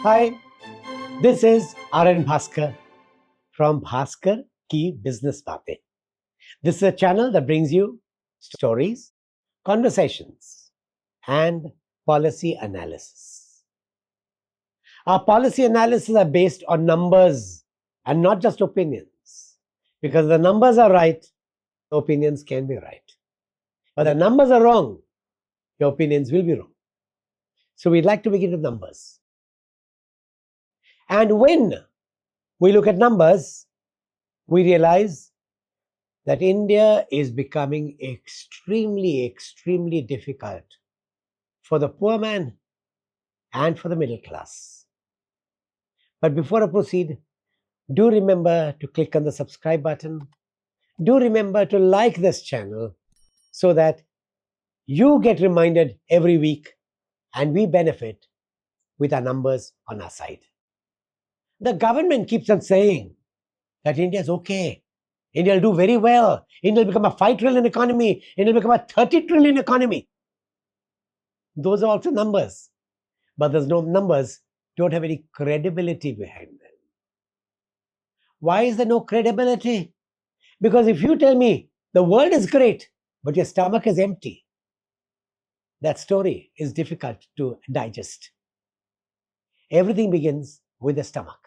Hi, this is RN Bhaskar from Bhaskar Ki Business Baatein. This is a channel that brings you stories, conversations, and policy analysis. Our policy analysis are based on numbers and not just opinions. Because the numbers are right, the opinions can be right. But the numbers are wrong, your opinions will be wrong. So we'd like to begin with numbers. And when we look at numbers, we realize that India is becoming extremely difficult for the poor man and for the middle class. But before I proceed, do remember to click on the subscribe button. Do remember to like this channel so that you get reminded every week and we benefit with our numbers on our side. The government keeps on saying that India is okay. India will do very well. India will become a 5 trillion economy. India will become a 30 trillion economy. Those are also numbers. But those numbers don't have any credibility behind them. Why is there no credibility? Because if you tell me the world is great, but your stomach is empty, that story is difficult to digest. Everything begins with the stomach.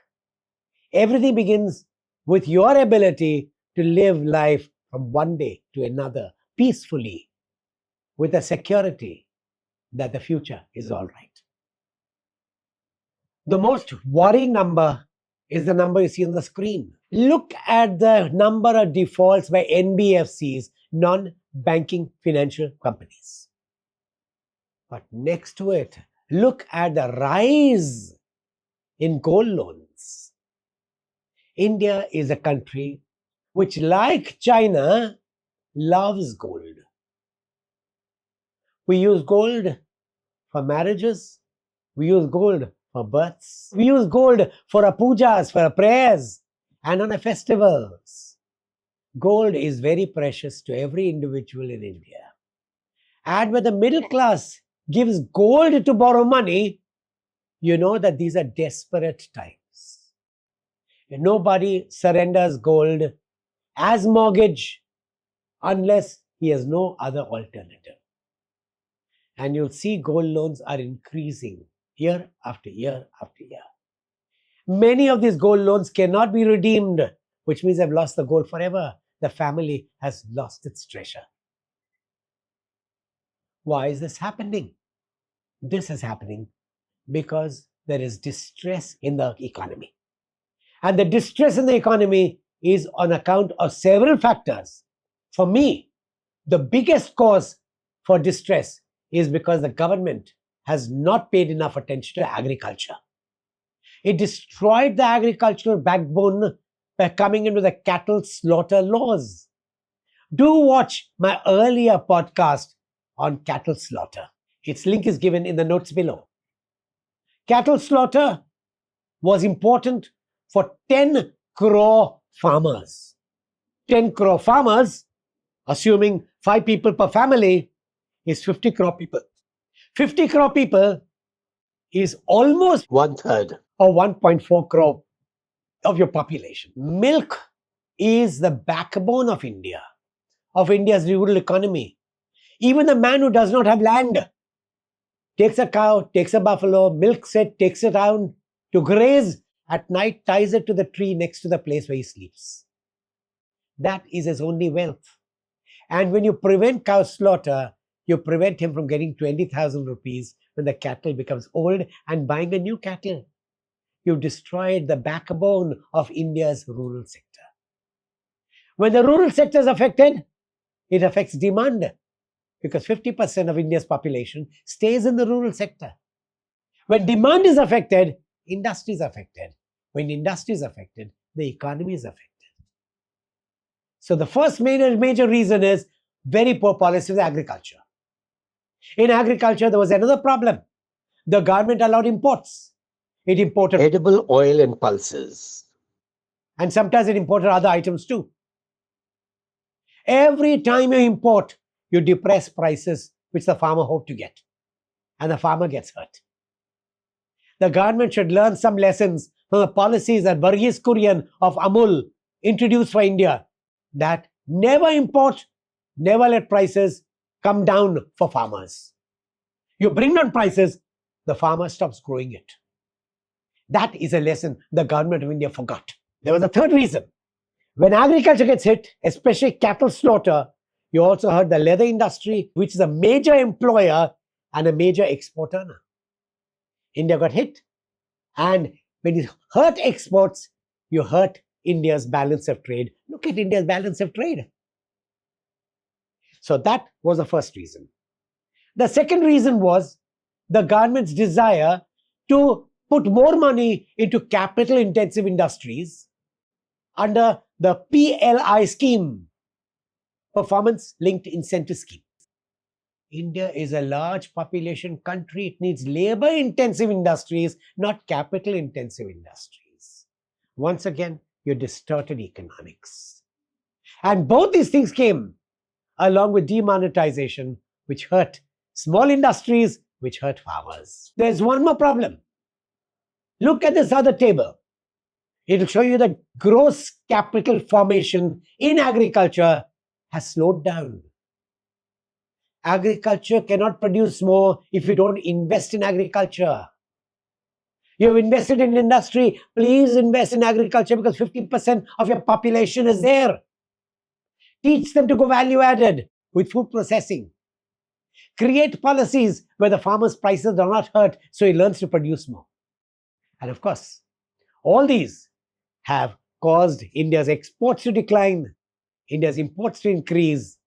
Everything begins with your ability to live life from one day to another peacefully with the security that the future is all right. The most worrying number is the number you see on the screen. Look at the number of defaults by NBFCs, non-banking financial companies. But next to it, look at the rise in gold loans. India is a country which, like China, loves gold. We use gold for marriages. We use gold for births. We use gold for our pujas, for our prayers, and on our festivals. Gold is very precious to every individual in India. And when the middle class gives gold to borrow money, you know that these are desperate times. Nobody surrenders gold as mortgage unless he has no other alternative. And you'll see gold loans are increasing year after year after year. Many of these gold loans cannot be redeemed, which means they've lost the gold forever. The family has lost its treasure. Why is this happening? This is happening because there is distress in the economy. And the distress in the economy is on account of several factors. For me, the biggest cause for distress is because the government has not paid enough attention to agriculture. It destroyed the agricultural backbone by coming into the cattle slaughter laws. Do watch my earlier podcast on cattle slaughter. Its link is given in the notes below. Cattle slaughter was important for 10 crore farmers. 10 crore farmers, assuming 5 people per family, is 50 crore people. 50 crore people is almost 1/3 or 1.4 crore of your population. Milk is the backbone of India, of India's rural economy. Even a man who does not have land takes a cow, takes a buffalo, milks it, takes it out to graze at night, ties it to the tree next to the place where he sleeps. That is his only wealth. And when you prevent cow slaughter, you prevent him from getting 20,000 rupees when the cattle becomes old and buying a new cattle. You've destroyed the backbone of India's rural sector. When the rural sector is affected, it affects demand because 50% of India's population stays in the rural sector. When demand is affected, industry is affected. When industry is affected, the economy is affected. So the first major reason is very poor policy of agriculture. In agriculture, there was another problem. The government allowed imports. It imported edible oil and pulses. And sometimes it imported other items too. Every time you import, you depress prices which the farmer hoped to get. And the farmer gets hurt. the government should learn some lessons from the policies that Verghese Kurien of Amul introduced for India, that never import, never let prices come down for farmers. You bring down prices, the farmer stops growing it. That is a lesson the government of India forgot. There was a third reason. When agriculture gets hit, especially cattle slaughter, you also heard the leather industry, which is a major employer and a major exporter now. India got hit. And when you hurt exports, you hurt India's balance of trade. Look at India's balance of trade. So that was the first reason. The second reason was the government's desire to put more money into capital-intensive industries under the PLI scheme, Performance-Linked Incentive Scheme. India is a large population country. It needs labor-intensive industries, not capital-intensive industries. Once again, you distorted economics. And both these things came along with demonetization, which hurt small industries, which hurt farmers. There's one more problem. Look at this other table. It will show you that gross capital formation in agriculture has slowed down. Agriculture cannot produce more if you don't invest in agriculture. You've invested in industry, please invest in agriculture because 50% of your population is there. Teach them to go value added with food processing. Create policies where the farmer's prices are not hurt so he learns to produce more. And of course, all these have caused India's exports to decline, India's imports to increase,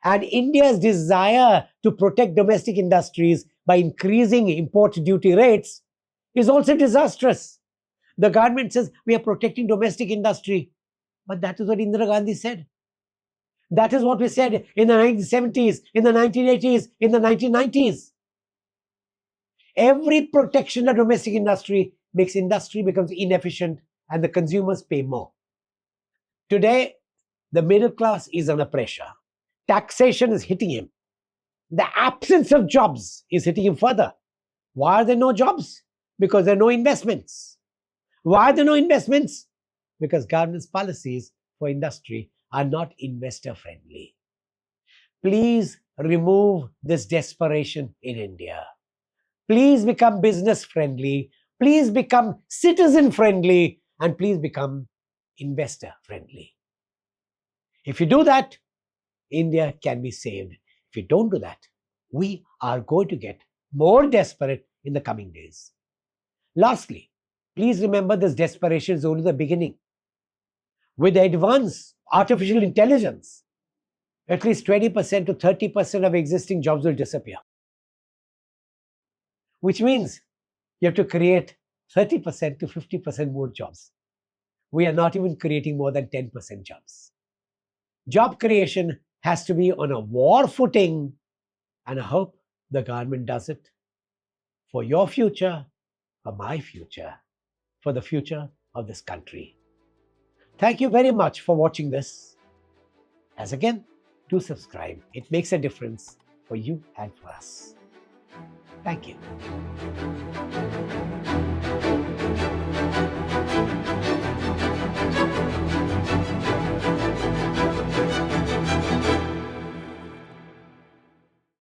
and India's desire to protect domestic industries by increasing import duty rates is also disastrous. The government says we are protecting domestic industry, but that is what Indira Gandhi said. That is what we said in the 1970s, in the 1980s, in the 1990s. Every protection of domestic industry makes industry becomes inefficient and the consumers pay more. Today, the middle class is under pressure. Taxation is hitting him. The absence of jobs is hitting him further. Why are there no jobs? Because there are no investments. Why are there no investments? Because government's policies for industry are not investor friendly. Please remove this desperation in India. Please become business friendly. Please become citizen friendly. And please become investor friendly. If you do that, India can be saved. If you don't do that, we are going to get more desperate in the coming days. Lastly, please remember this desperation is only the beginning. With the advance artificial intelligence, at least 20% to 30% of existing jobs will disappear. Which means you have to create 30% to 50% more jobs. We are not even creating more than 10% jobs. Job creation has to be on a war footing, and I hope the government does it for your future, for my future, for the future of this country. Thank you very much for watching this. As again, do subscribe. It makes a difference for you and for us. Thank you.